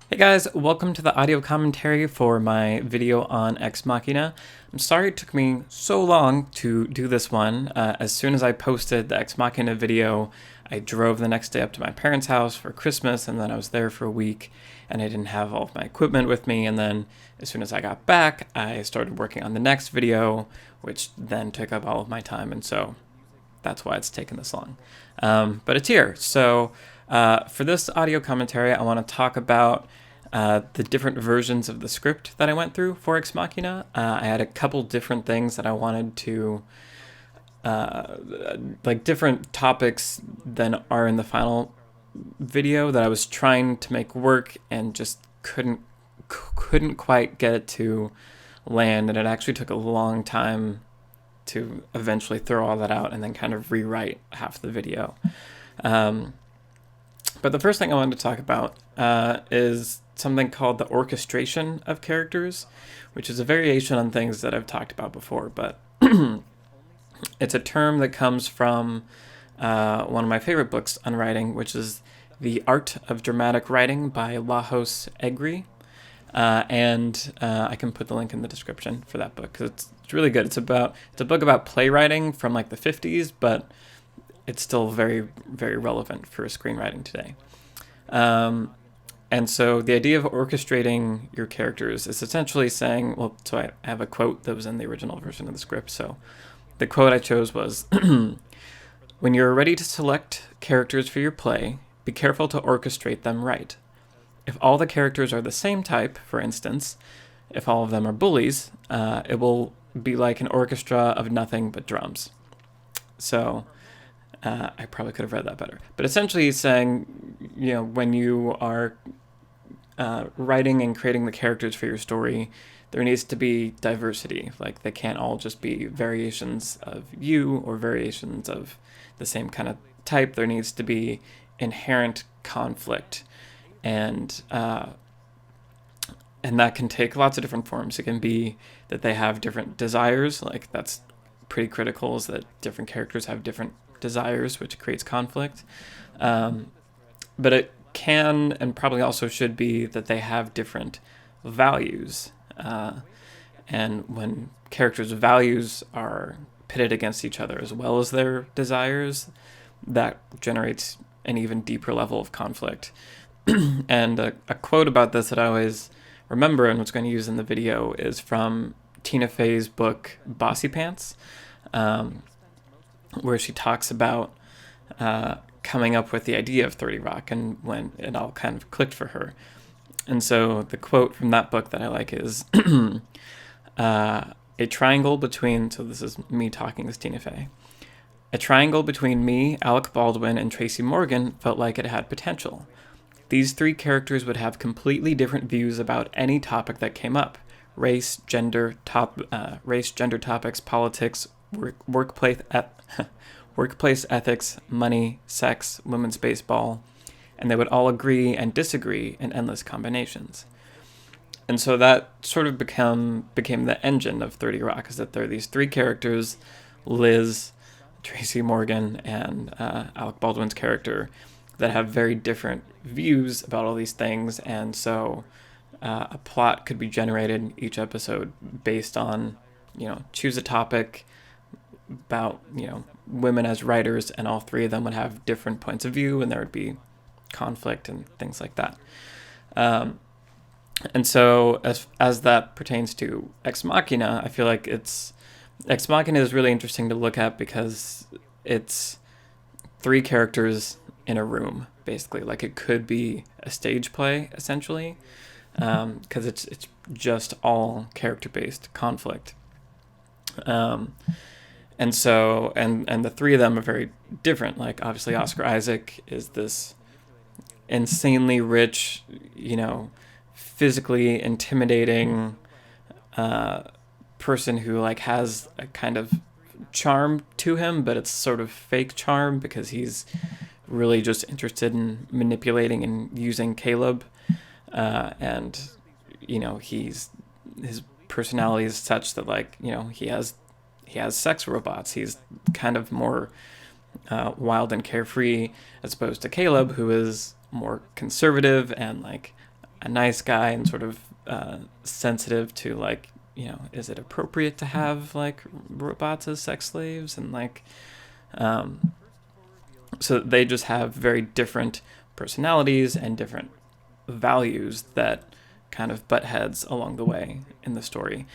Hey guys, welcome to the audio commentary for my video on Ex Machina. I'm sorry it took me so long to do this one. As soon as I posted the Ex Machina video, I drove the next day up to my parents' house for Christmas, and then I was there for a week, and I didn't have all of my equipment with me, and then as soon as I got back, I started working on the next video, which then took up all of my time, and so that's why it's taken this long. But it's here. So for this audio commentary, I want to talk about the different versions of the script that I went through for Ex Machina. I had a couple different things that I wanted to, like different topics than are in the final video that I was trying to make work and just couldn't quite get it to land, and it actually took a long time to eventually throw all that out and then kind of rewrite half the video. But the first thing I wanted to talk about is something called the orchestration of characters, which is a variation on things that I've talked about before, but it's a term that comes from one of my favorite books on writing, which is The Art of Dramatic Writing by Lajos Egri. And I can put the link in the description for that book because it's really good. It's a book about playwriting from like the 50s, but it's still very, very relevant for screenwriting today. And so the idea of orchestrating your characters is essentially saying, well, so I have a quote that was in the original version of the script. So the quote I chose was, "When you're ready to select characters for your play, be careful to orchestrate them right. If all the characters are the same type, for instance, if all of them are bullies, it will be like an orchestra of nothing but drums." So I probably could have read that better. But essentially he's saying, when you are writing and creating the characters for your story, there needs to be diversity. Like they can't all just be variations of you or variations of the same kind of type. There needs to be inherent conflict. And that can take lots of different forms. It can be that they have different desires, like that's pretty critical, is that different characters have different desires, which creates conflict. But it can and probably also should be that they have different values. And when characters' values are pitted against each other as well as their desires, that generates an even deeper level of conflict. And a quote about this that I always remember and was going to use in the video is from Tina Fey's book Bossypants, where she talks about coming up with the idea of 30 Rock and when it all kind of clicked for her. And so the quote from that book that I like is, a triangle between, so this is me talking as Tina Fey, "A triangle between me, Alec Baldwin, and Tracy Morgan felt like it had potential. These three characters would have completely different views about any topic that came up: race, gender topics, politics, workplace ethics, money, sex, women's baseball, and they would all agree and disagree in endless combinations." And so that sort of became the engine of 30 Rock, is that there are these three characters, Liz, Tracy Morgan, and Alec Baldwin's character, that have very different views about all these things, and so a plot could be generated each episode based on, choose a topic about, women as writers, and all three of them would have different points of view, and there would be conflict and things like that. And so as that pertains to Ex Machina, I feel like Ex Machina is really interesting to look at because it's three characters in a room, basically. Like it could be a stage play, essentially, because it's just all character-based conflict. And so, and the three of them are very different. Like obviously Oscar Isaac is this insanely rich, physically intimidating person who like has a kind of charm to him, but it's sort of fake charm because he's really just interested in manipulating and using Caleb. And, his personality is such that like, he has sex robots. He's kind of more wild and carefree as opposed to Caleb, who is more conservative and like a nice guy and sort of sensitive to like, is it appropriate to have like robots as sex slaves, and like so they just have very different personalities and different values that kind of butt heads along the way in the story.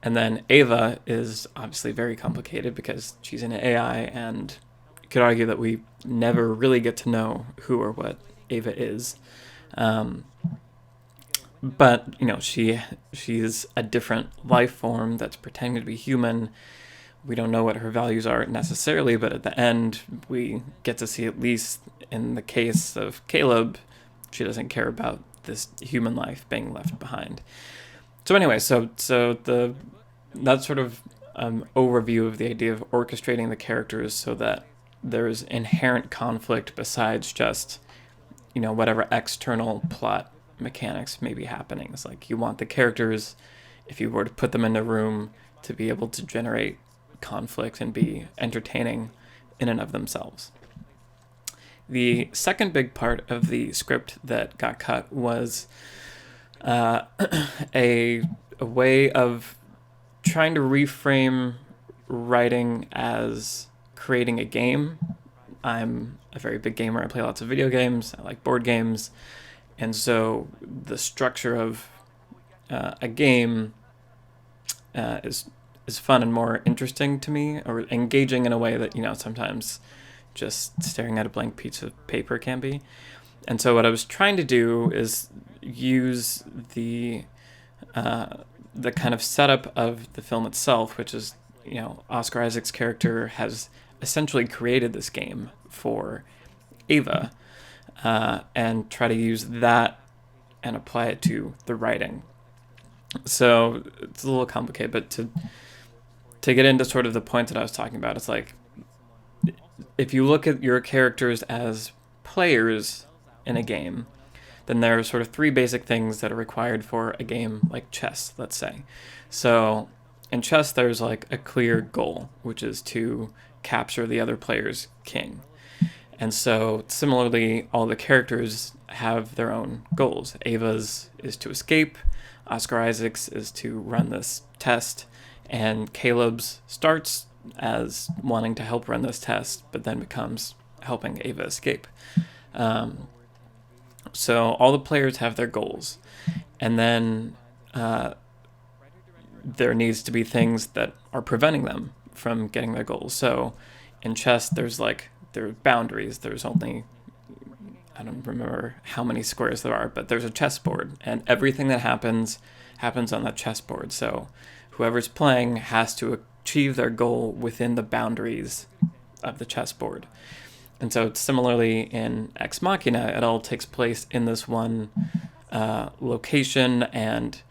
And then Ava is obviously very complicated because she's an AI, and you could argue that we never really get to know who or what Ava is. But, she's a different life form that's pretending to be human. We don't know what her values are necessarily, but at the end, we get to see, at least in the case of Caleb, she doesn't care about this human life being left behind. So anyway, that's sort of overview of the idea of orchestrating the characters so that there's inherent conflict besides just, whatever external plot mechanics may be happening. It's like you want the characters, if you were to put them in a room, to be able to generate conflict and be entertaining in and of themselves. The second big part of the script that got cut was a way of trying to reframe writing as creating a game. I'm a very big gamer. I play lots of video games. I like board games. And so the structure of a game is fun and more interesting to me, or engaging in a way that, sometimes just staring at a blank piece of paper can be. And so what I was trying to do is use the kind of setup of the film itself, which is, Oscar Isaac's character has essentially created this game for Ava, and try to use that and apply it to the writing. So it's a little complicated, but to get into sort of the point that I was talking about, it's like, if you look at your characters as players in a game, then there are sort of three basic things that are required for a game like chess, let's say. So in chess, there's like a clear goal, which is to capture the other player's king. And so similarly, all the characters have their own goals. Ava's is to escape, Oscar Isaac's is to run this test, and Caleb's starts as wanting to help run this test, but then becomes helping Ava escape. So all the players have their goals, and then there needs to be things that are preventing them from getting their goals. So in chess, there are boundaries. There's only, I don't remember how many squares there are, but there's a chessboard, and everything that happens on that chessboard. So whoever's playing has to achieve their goal within the boundaries of the chessboard. And so similarly in Ex Machina, it all takes place in this one location, and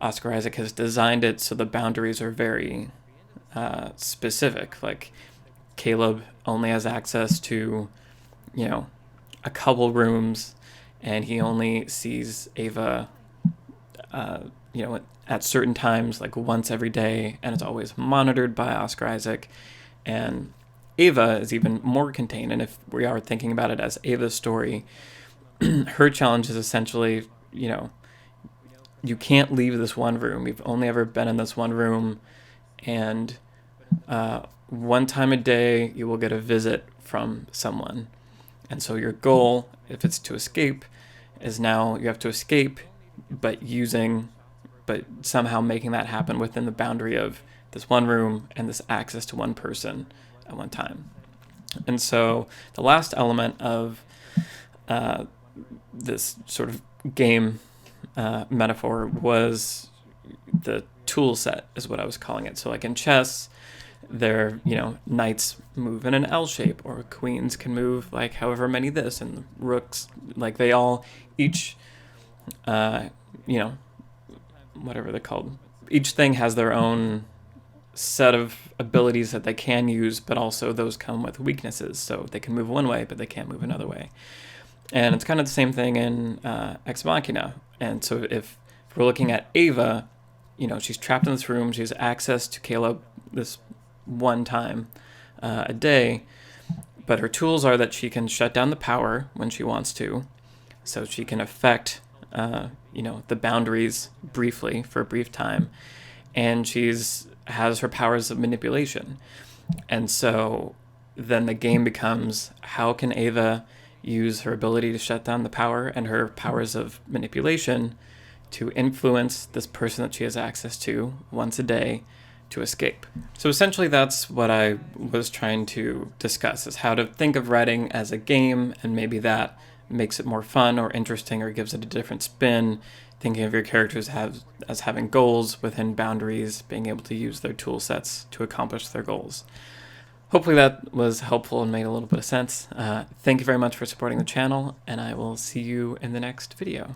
Oscar Isaac has designed it so the boundaries are very specific. Like Caleb only has access to, a couple rooms, and he only sees Ava, at certain times, like once every day, and it's always monitored by Oscar Isaac. And Ava is even more contained, and if we are thinking about it as Ava's story, her challenge is essentially, you can't leave this one room. You've only ever been in this one room, and one time a day you will get a visit from someone. And so your goal, if it's to escape, is now you have to escape, but somehow making that happen within the boundary of this one room and this access to one person at one time. And so the last element of this sort of game metaphor was the tool set, is what I was calling it. So like in chess, knights move in an L shape, or queens can move like however many this, and rooks, like they all, each, whatever they're called, each thing has their own set of abilities that they can use, but also those come with weaknesses. So they can move one way, but they can't move another way. And it's kind of the same thing in Ex Machina. And so if we're looking at Ava, she's trapped in this room. She has access to Caleb this one time a day, but her tools are that she can shut down the power when she wants to. So she can affect the boundaries briefly for a brief time, and has her powers of manipulation. And so then the game becomes, how can Ava use her ability to shut down the power and her powers of manipulation to influence this person that she has access to once a day to escape. So essentially that's what I was trying to discuss, is how to think of writing as a game, and maybe that makes it more fun or interesting or gives it a different spin, thinking of your characters as having goals within boundaries, being able to use their tool sets to accomplish their goals. Hopefully that was helpful and made a little bit of sense. Thank you very much for supporting the channel, and I will see you in the next video.